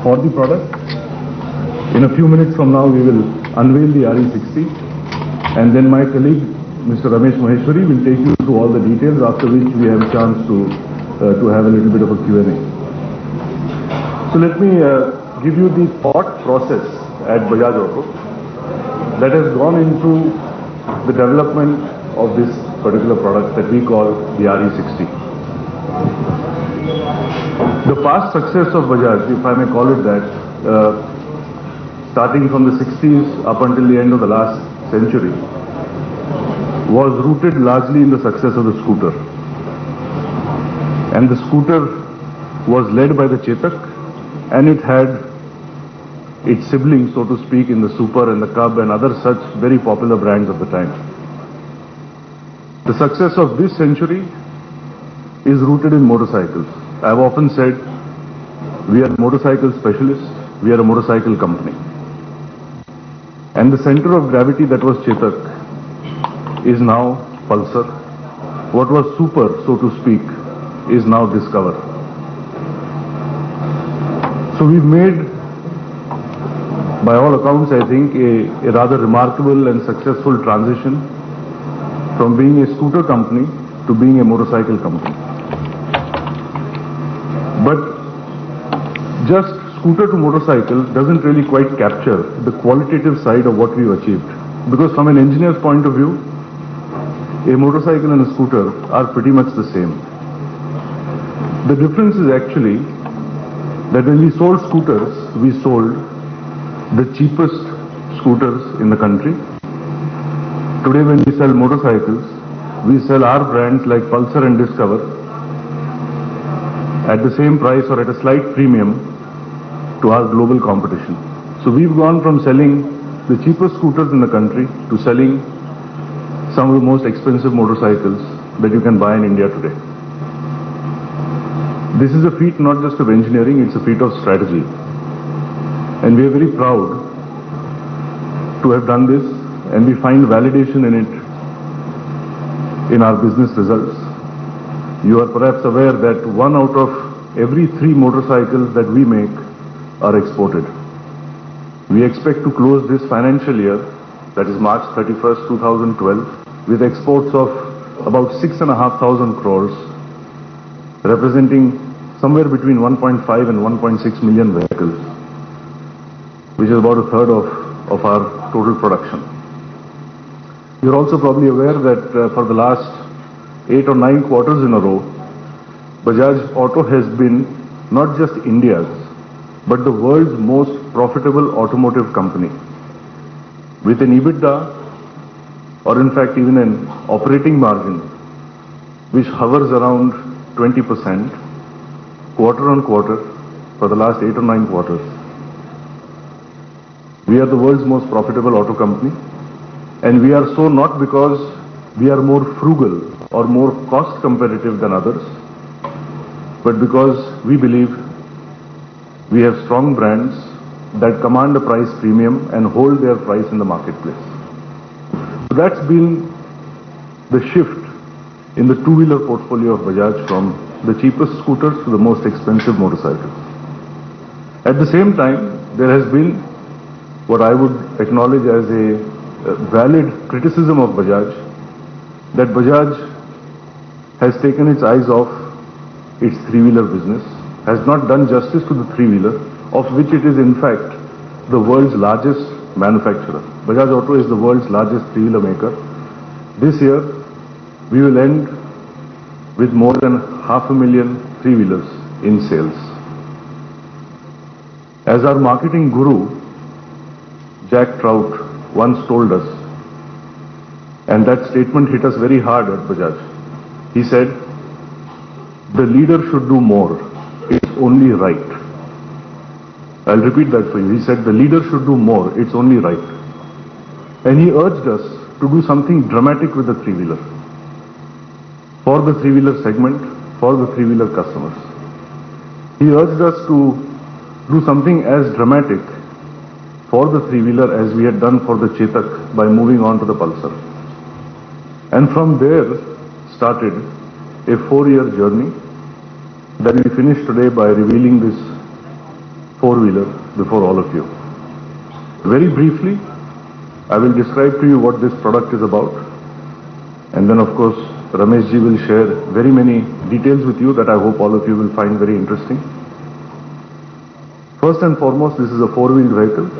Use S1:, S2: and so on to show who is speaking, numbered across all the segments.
S1: for the product. In a few minutes from now, we will unveil the RE60, and then my colleague, Mr. Ramesh Maheshwari, will take you through all the details, after which we have a chance to have a little bit of a Q&A. So let me give you the thought process at Bajaj Auto that has gone into the development of this particular product that we call the RE60. The past success of Bajaj, if I may call it that, starting from the 60s up until the end of the last century, was rooted largely in the success of the scooter. And the scooter was led by the Chetak, and it had its siblings, so to speak, in the Super and the Cub and other such very popular brands of the time. The success of this century is rooted in motorcycles. I have often said, we are motorcycle specialists, we are a motorcycle company. And the center of gravity that was Chetak is now Pulsar. What was Super, so to speak, is now Discover. So we've made, by all accounts, I think, a rather remarkable and successful transition from being a scooter company to being a motorcycle company. But just scooter to motorcycle doesn't really quite capture the qualitative side of what we've achieved. Because from an engineer's point of view, a motorcycle and a scooter are pretty much the same. The difference is actually that when we sold scooters, we sold the cheapest scooters in the country. Today when we sell motorcycles, we sell our brands like Pulsar and Discover at the same price or at a slight premium to our global competition. So we've gone from selling the cheapest scooters in the country to selling some of the most expensive motorcycles that you can buy in India today. This is a feat not just of engineering, it's a feat of strategy. And we are very proud to have done this, and we find validation in it in our business results. You are perhaps aware that 1 out of every 3 motorcycles that we make are exported. We expect to close this financial year, that is March 31st, 2012, with exports of about 6,500 crores, representing somewhere between 1.5 and 1.6 million vehicles, which is about a third of our total production. You're also probably aware that for the last 8 or 9 quarters in a row, Bajaj Auto has been not just India's, but the world's most profitable automotive company, with an EBITDA, or in fact even an operating margin, which hovers around 20%, quarter on quarter, for the last 8 or 9 quarters. We are the world's most profitable auto company, and we are so not because we are more frugal or more cost competitive than others, but because we believe we have strong brands that command a price premium and hold their price in the marketplace. So that's been the shift in the two-wheeler portfolio of Bajaj from the cheapest scooters to the most expensive motorcycles. At the same time, there has been what I would acknowledge as a valid criticism of Bajaj, that Bajaj has taken its eyes off its three-wheeler business, has not done justice to the three-wheeler, of which it is in fact the world's largest manufacturer. Bajaj Auto is the world's largest three-wheeler maker. This year, we will end with more than 500,000 three-wheelers in sales. As our marketing guru, Jack Trout, once told us, and that statement hit us very hard at Bajaj. He said, the leader should do more, it's only right. I'll repeat that for you. He said, the leader should do more, it's only right. And he urged us to do something dramatic with the three-wheeler, for the three-wheeler segment, for the three-wheeler customers. He urged us to do something as dramatic for the three-wheeler as we had done for the Chetak by moving on to the Pulsar. And from there started a 4-year journey that we finished today by revealing this four-wheeler before all of you. Very briefly, I will describe to you what this product is about, and then of course Ramesh ji will share very many details with you that I hope all of you will find very interesting. First and foremost, this is a four-wheeled vehicle.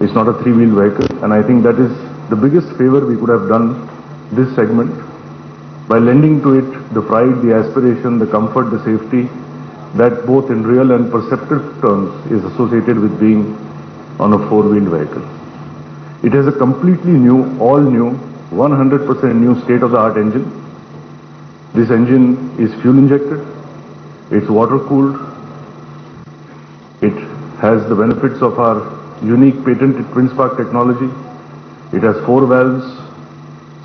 S1: It's not a three-wheeled vehicle, and I think that is the biggest favor we could have done this segment by lending to it the pride, the aspiration, the comfort, the safety that both in real and perceptive terms is associated with being on a four-wheeled vehicle. It has a completely new, all new, 100% new state-of-the-art engine. This engine is fuel injected, it's water cooled, it has the benefits of our unique patented twin spark technology, it has 4 valves,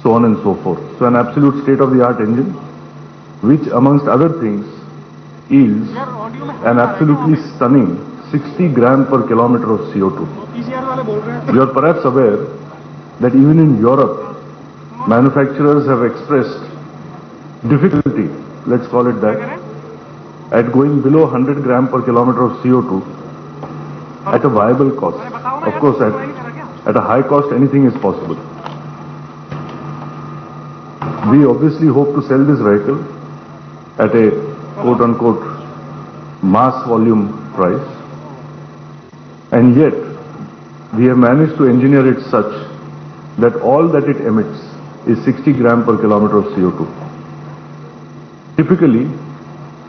S1: so on and so forth. So an absolute state-of-the-art engine, which amongst other things yields an absolutely stunning 60 gram per kilometer of CO2. You are perhaps aware that even in Europe, manufacturers have expressed difficulty, let's call it that, at going below 100 gram per kilometer of CO2 at a viable cost. Of course, at a high cost, anything is possible. We obviously hope to sell this vehicle at a quote-unquote mass volume price, and yet we have managed to engineer it such that all that it emits is 60 gram per kilometer of CO2. Typically,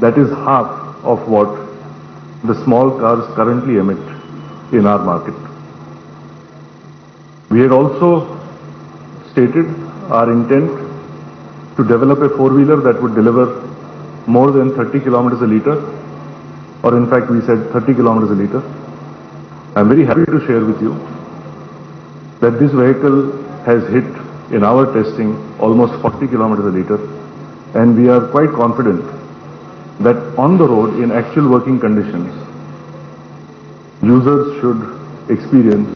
S1: that is half of what the small cars currently emit in our market. We had also stated our intent to develop a four-wheeler that would deliver more than 30 kilometers a liter, or in fact we said 30 kilometers a liter. I'm very happy to share with you that this vehicle has hit in our testing almost 40 kilometers a liter, and we are quite confident that on the road in actual working conditions, users should experience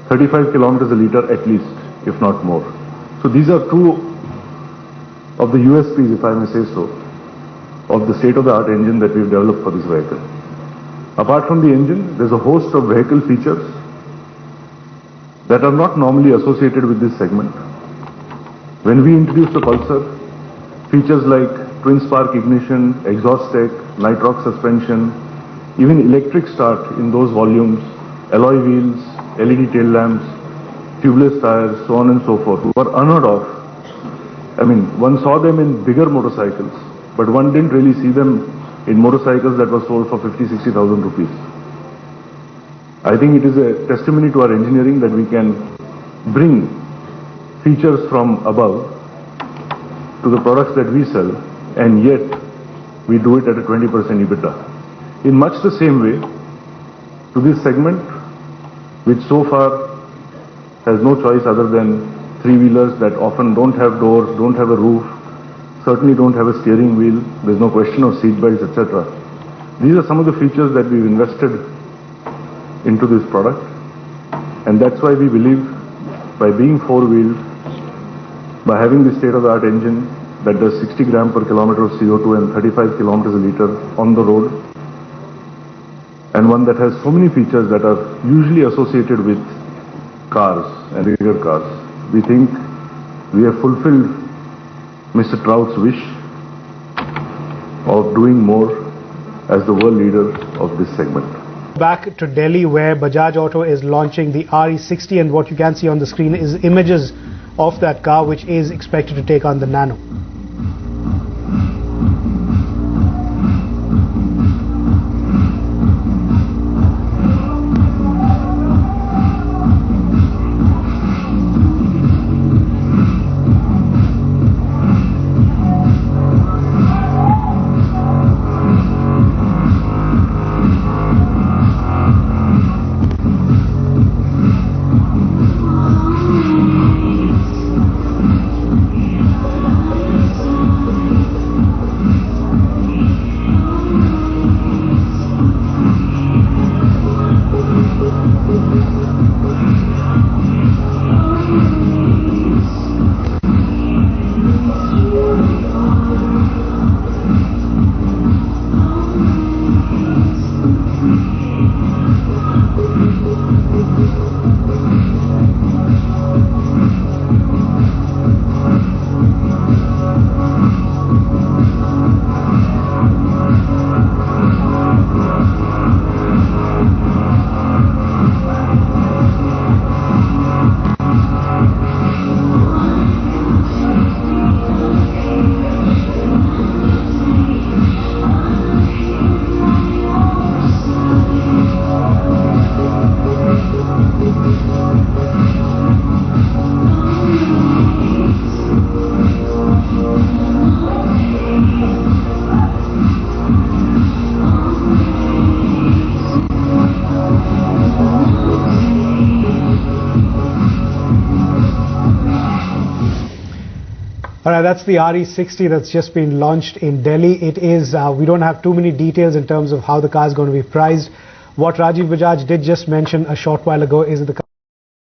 S1: 35 kilometers a liter at least, if not more. So these are two of the USPs, if I may say so, of the state-of-the-art engine that we've developed for this vehicle. Apart from the engine, there's a host of vehicle features that are not normally associated with this segment. When we introduced the Pulsar, features like twin spark ignition, exhaust deck, nitrox suspension, even electric start in those volumes, alloy wheels, LED tail lamps, tubeless tires, so on and so forth, were unheard of. I mean, one saw them in bigger motorcycles, but one didn't really see them in motorcycles that were sold for 50,000-60,000 rupees. I think it is a testimony to our engineering that we can bring features from above to the products that we sell, and yet we do it at a 20% EBITDA. In much the same way, to this segment, which so far has no choice other than three-wheelers that often don't have doors, don't have a roof, certainly don't have a steering wheel, there's no question of seat belts, etc. These are some of the features that we've invested into this product, and that's why we believe by being four-wheeled, by having the state-of-the-art engine that does 60 gram per kilometer of CO2 and 35 kilometers a liter on the road, and one that has so many features that are usually associated with cars and bigger cars, we think we have fulfilled Mr. Trout's wish of doing more as the world leader of this segment.
S2: Back to Delhi, where Bajaj Auto is launching the RE60, and what you can see on the screen is images of that car, which is expected to take on the Nano. All right, that's the RE60 that's just been launched in Delhi. It is, we don't have too many details in terms of how the car is going to be priced. What Rajiv Bajaj did just mention a short while ago is that the